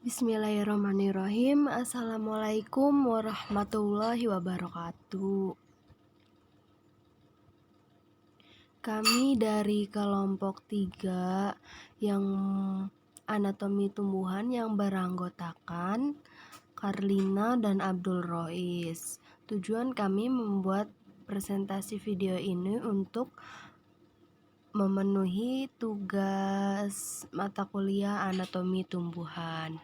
Bismillahirrahmanirrahim. Assalamualaikum warahmatullahi wabarakatuh. Kami dari kelompok 3 yang anatomi tumbuhan yang beranggotakan Karlina dan Abdul Rois. Tujuan kami membuat presentasi video ini untuk memenuhi tugas mata kuliah anatomi tumbuhan.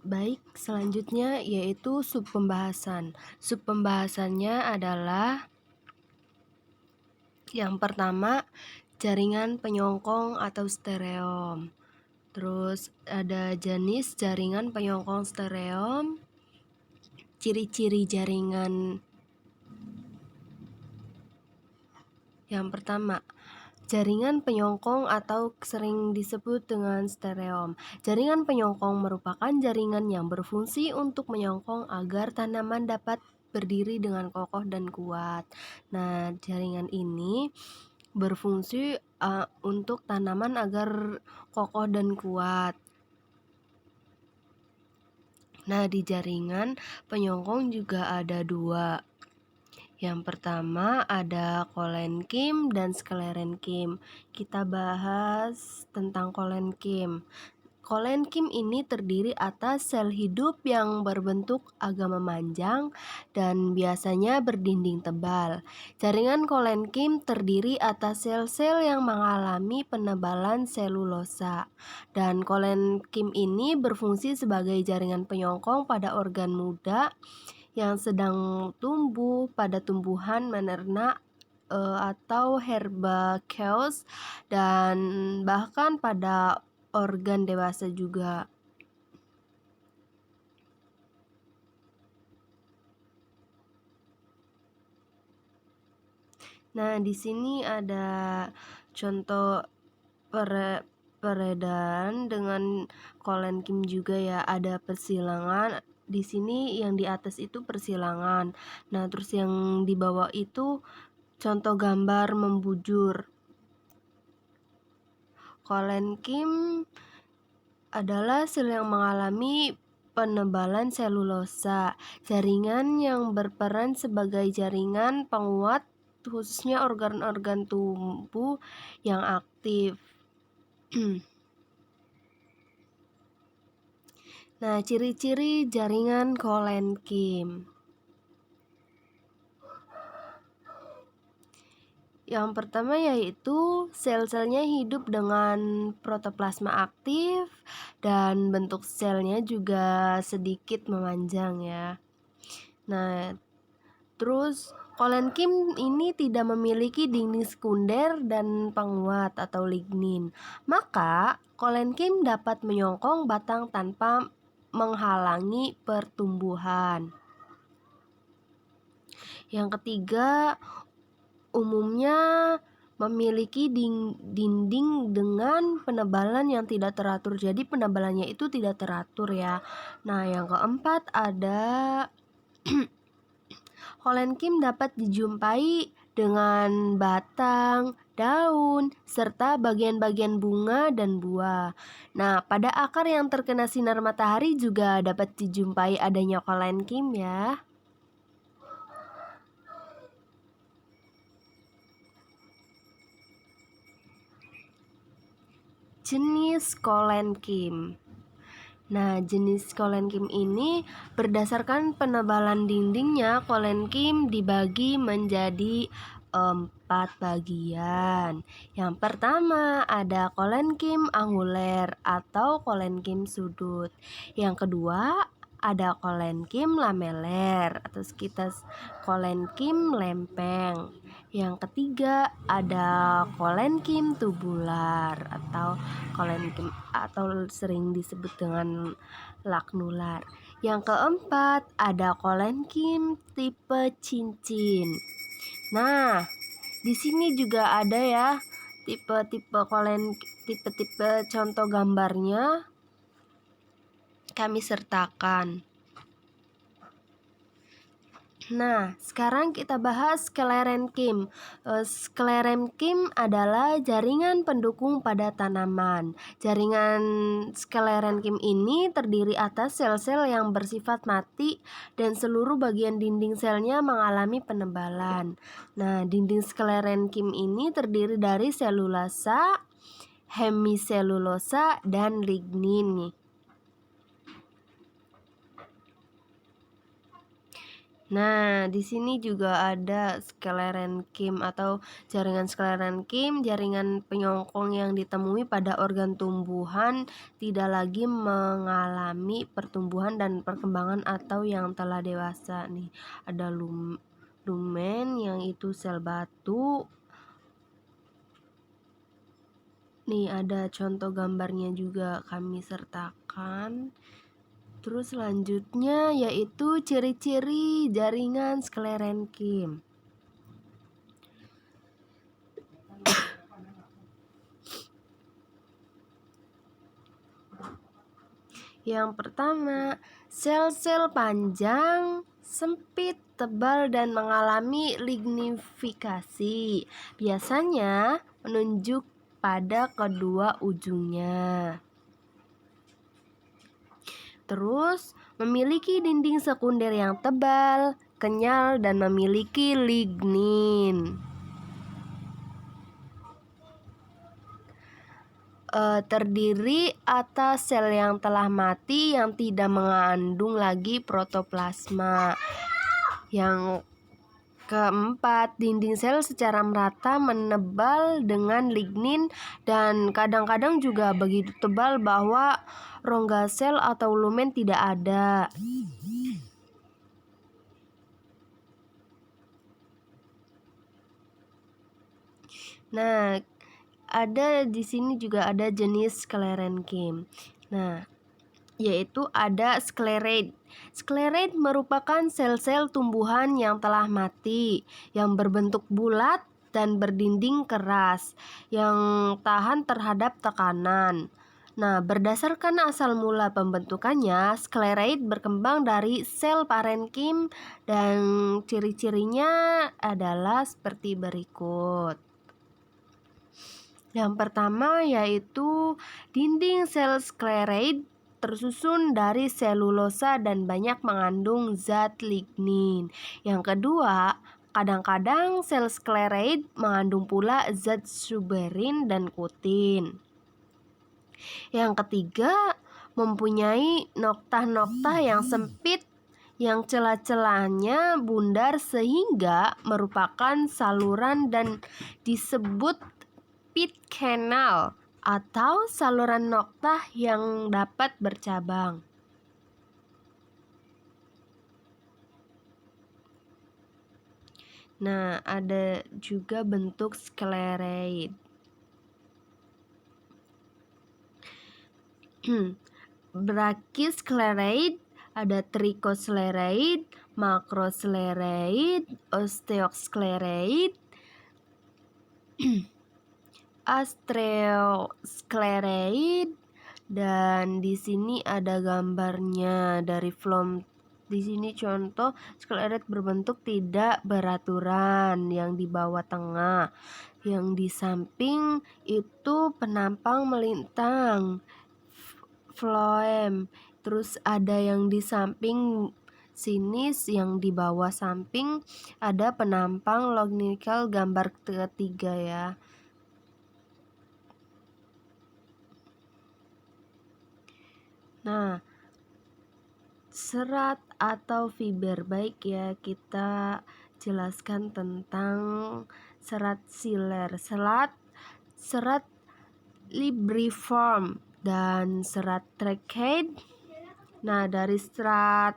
Baik, selanjutnya yaitu subpembahasan. Subpembahasannya adalah yang pertama, jaringan penyongkong atau stereom. Terus ada jenis jaringan penyongkong stereom, ciri-ciri jaringan. Yang pertama, jaringan penyongkong atau sering disebut dengan stereom. Jaringan penyongkong merupakan jaringan yang berfungsi untuk menyongkong agar tanaman dapat berdiri dengan kokoh dan kuat. Nah, jaringan ini berfungsi untuk tanaman agar kokoh dan kuat. Nah, di jaringan penyongkong juga ada dua. Yang pertama ada kolenkim dan sklerenkim. Kita bahas tentang kolenkim. Kolenkim ini terdiri atas sel hidup yang berbentuk agak memanjang dan biasanya berdinding tebal. Jaringan kolenkim terdiri atas sel-sel yang mengalami penebalan selulosa. Dan kolenkim ini berfungsi sebagai jaringan penyongkong pada organ muda yang sedang tumbuh pada tumbuhan menernak atau herbaceous dan bahkan pada organ dewasa juga. Nah, di sini ada contoh peredaran dengan kolenkim juga ya, ada persilangan. Di sini yang di atas itu persilangan. Nah, terus yang di bawah itu contoh gambar membujur. Kolenkim adalah sel yang mengalami penebalan selulosa, jaringan yang berperan sebagai jaringan penguat khususnya organ-organ tubuh yang aktif. Nah, ciri-ciri jaringan kolenkim. Yang pertama yaitu sel-selnya hidup dengan protoplasma aktif dan bentuk selnya juga sedikit memanjang ya. Nah, terus kolenkim ini tidak memiliki dinding sekunder dan penguat atau lignin. Maka kolenkim dapat menyongkong batang tanpa menghalangi pertumbuhan. Yang ketiga, umumnya memiliki dinding dengan penebalan yang tidak teratur. Jadi penebalannya itu tidak teratur ya. Nah, yang keempat ada kolenkim dapat dijumpai dengan batang, daun, serta bagian-bagian bunga dan buah. Nah, pada akar yang terkena sinar matahari juga dapat dijumpai adanya kolenkim ya. Jenis kolenkim. Nah, jenis kolenkim ini berdasarkan penebalan dindingnya, kolenkim dibagi menjadi 4 bagian. Yang pertama ada kolenkim anguler atau kolenkim sudut. Yang kedua ada kolenkim lameler atau kita kolenkim lempeng. Yang ketiga ada kolenkim tubular atau kolenkim atau sering disebut dengan lacnular. Yang keempat ada kolenkim tipe cincin. Nah, di sini juga ada ya tipe-tipe contoh gambarnya kami sertakan. Nah, sekarang kita bahas sklerenkim. Sklerenkim adalah jaringan pendukung pada tanaman. Jaringan sklerenkim ini terdiri atas sel-sel yang bersifat mati dan seluruh bagian dinding selnya mengalami penebalan. Nah, dinding sklerenkim ini terdiri dari selulasa, hemiselulosa, dan lignin nih. Nah, di sini juga ada sklerenkim atau jaringan sklerenkim, jaringan penyongkong yang ditemui pada organ tumbuhan tidak lagi mengalami pertumbuhan dan perkembangan atau yang telah dewasa nih. Ada lumen yang itu sel batu. Nih ada contoh gambarnya juga kami sertakan. Terus selanjutnya yaitu ciri-ciri jaringan sklerenkim. Yang pertama, sel-sel panjang, sempit, tebal, dan mengalami lignifikasi. Biasanya menunjuk pada kedua ujungnya. Terus, memiliki dinding sekunder yang tebal, kenyal, dan memiliki lignin. Terdiri atas sel yang telah mati yang tidak mengandung lagi protoplasma. Yang keempat, dinding sel secara merata menebal dengan lignin dan kadang-kadang juga begitu tebal bahwa rongga sel atau lumen tidak ada. Nah, ada di sini juga ada jenis sklerenkim. Nah, yaitu ada sklereid. Sklereid merupakan sel-sel tumbuhan yang telah mati, yang berbentuk bulat dan berdinding keras, yang tahan terhadap tekanan. Nah, berdasarkan asal mula pembentukannya, sklereid berkembang dari sel parenkim dan ciri-cirinya adalah seperti berikut. Yang pertama yaitu dinding sel sklereid tersusun dari selulosa dan banyak mengandung zat lignin. Yang kedua, kadang-kadang sel sklereid mengandung pula zat suberin dan kutin. Yang ketiga, mempunyai noktah-noktah yang sempit yang celah-celahnya bundar sehingga merupakan saluran dan disebut pit canal atau saluran noktah yang dapat bercabang. Nah, ada juga bentuk sklereid. Brachysklereid, ada trichosklereid, macrosklereid, osteosklereid, asterosklereid, dan di sini ada gambarnya dari film. Di sini contoh sklereid berbentuk tidak beraturan yang di bawah tengah. Yang di samping itu penampang melintang, phloem. Terus ada yang di samping sini, yang di bawah samping ada penampang longitudinal gambar ketiga ya. Nah, serat atau fiber, baik ya, kita jelaskan tentang serat siler, serat libriform, dan serat tracheid. Nah, dari serat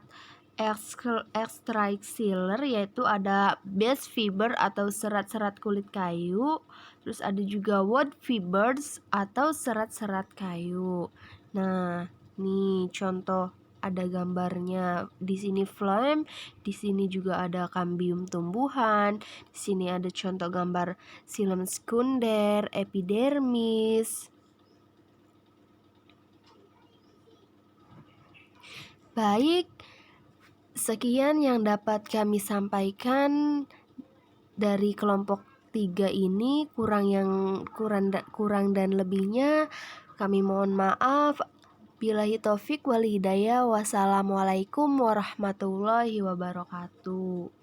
extraxillary yaitu ada base fiber atau serat-serat kulit kayu, terus ada juga wood fibers atau serat-serat kayu. Nah, nih contoh ada gambarnya. Di sini phloem, di sini juga ada kambium tumbuhan, di sini ada contoh gambar xilem sekunder, epidermis. Baik, Sekian yang dapat kami sampaikan dari kelompok 3 ini, kurang dan lebihnya kami mohon maaf. Billahi taufik wal hidayah. Wassalamualaikum warahmatullahi wabarakatuh.